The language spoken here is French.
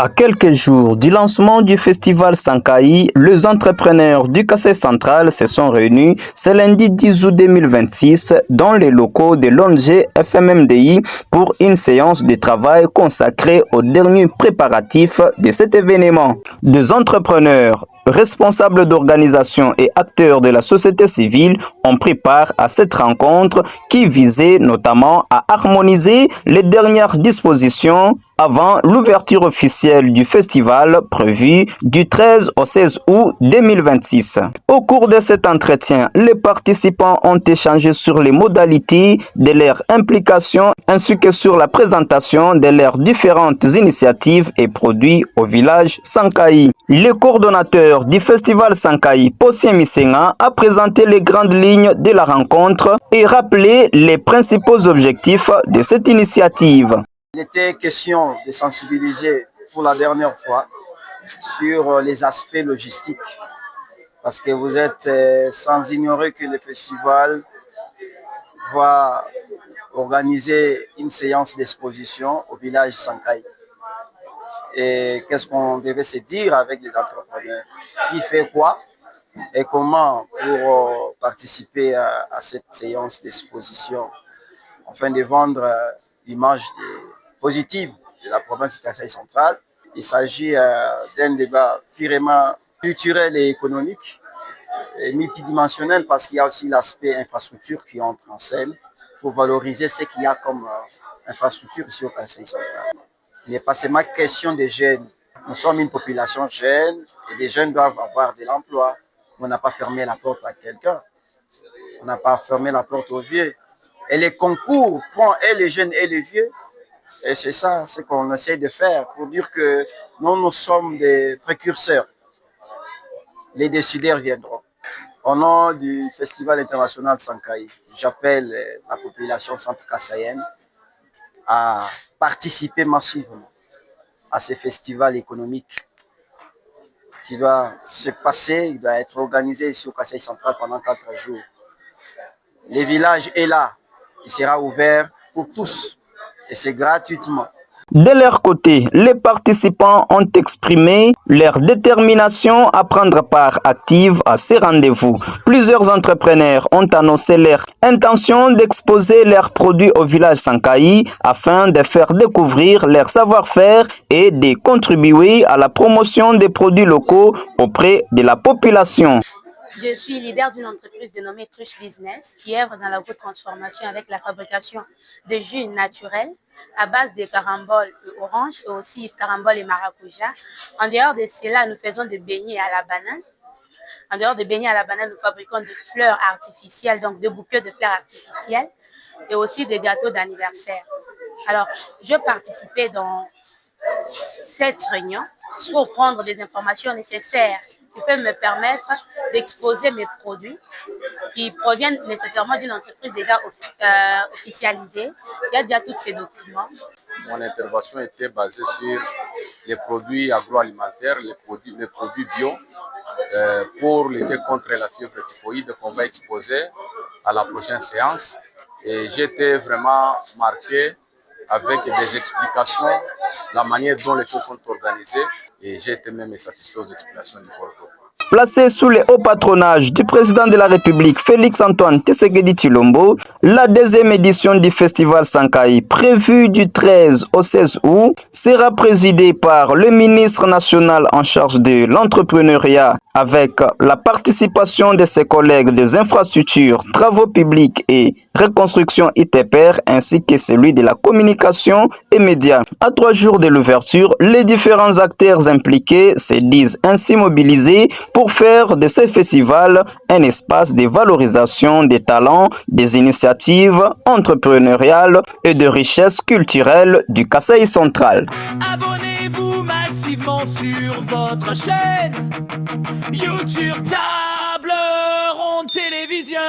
À quelques jours du lancement du festival Sankaï, les entrepreneurs du Kasaï central se sont réunis ce lundi 10 août 2026 dans les locaux de l'ONG FMMDI pour une séance de travail consacrée aux derniers préparatifs de cet événement. Des entrepreneurs, responsables d'organisations et acteurs de la société civile ont pris part à cette rencontre qui visait notamment à harmoniser les dernières dispositions avant l'ouverture officielle du festival prévue du 13 au 16 août 2026. Au cours de cet entretien, les participants ont échangé sur les modalités de leur implication ainsi que sur la présentation de leurs différentes initiatives et produits au village Sankaï. Le coordonnateur du festival Sankaï, Posien Misenga, a présenté les grandes lignes de la rencontre et rappelé les principaux objectifs de cette initiative. Il était question de sensibiliser pour la dernière fois sur les aspects logistiques parce que vous êtes sans ignorer que le festival va organiser une séance d'exposition au village Sankaï. Et qu'est-ce qu'on devait se dire avec les entrepreneurs? Qui fait quoi et comment pour participer à cette séance d'exposition afin de vendre l'image positive de la province du Kasaï central. Il s'agit d'un débat purement culturel et économique, et multidimensionnel parce qu'il y a aussi l'aspect infrastructure qui entre en scène pour valoriser ce qu'il y a comme infrastructure ici au Kasaï central. Il n'est pas seulement question des jeunes. Nous sommes une population jeune et les jeunes doivent avoir de l'emploi. On n'a pas fermé la porte à quelqu'un. On n'a pas fermé la porte aux vieux. Et les concours prennent et les jeunes et les vieux. Et c'est ça ce qu'on essaie de faire pour dire que nous sommes des précurseurs. Les décideurs viendront. Au nom du Festival international Sankaï, j'appelle la population centre-kassaïenne à participer massivement à ce festival économique qui doit se passer, il doit être organisé ici au Kasaï central pendant 4 jours. Le village est là, il sera ouvert pour tous. Et c'est gratuitement. De leur côté, les participants ont exprimé leur détermination à prendre part active à ces rendez-vous. Plusieurs entrepreneurs ont annoncé leur intention d'exposer leurs produits au village Sankaï afin de faire découvrir leur savoir-faire et de contribuer à la promotion des produits locaux auprès de la population. Je suis leader d'une entreprise dénommée Truche Business qui œuvre dans l'agro-transformation avec la fabrication de jus naturels à base de caramboles et orange et aussi caramboles et maracuja. En dehors de cela, nous faisons des beignets à la banane. En dehors des beignets à la banane, nous fabriquons des fleurs artificielles, donc des bouquets de fleurs artificielles et aussi des gâteaux d'anniversaire. Alors, je participais dans cette réunion pour prendre des informations nécessaires qui peuvent me permettre d'exposer mes produits qui proviennent nécessairement d'une entreprise déjà officialisée. Il y a déjà tous ces documents. Mon intervention était basée sur les produits agroalimentaires, les produits bio pour lutter contre la fièvre typhoïde qu'on va exposer à la prochaine séance. Et j'étais vraiment marqué avec des explications, la manière dont les choses sont organisées, et j'ai été même satisfait aux explications du corps. Placé sous le haut patronage du président de la République Félix-Antoine Tshisekedi Tshilombo, la deuxième édition du festival Sankaï, prévue du 13 au 16 août, sera présidée par le ministre national en charge de l'entrepreneuriat avec la participation de ses collègues des infrastructures, travaux publics et reconstruction ITPR ainsi que celui de la communication et médias. À 3 jours de l'ouverture, les différents acteurs impliqués se disent ainsi mobilisés pour faire de ce festival un espace de valorisation des talents, des initiatives entrepreneuriales et de richesses culturelles du Kasaï central. Abonnez-vous massivement sur votre chaîne YouTube, Table Ronde Télévision.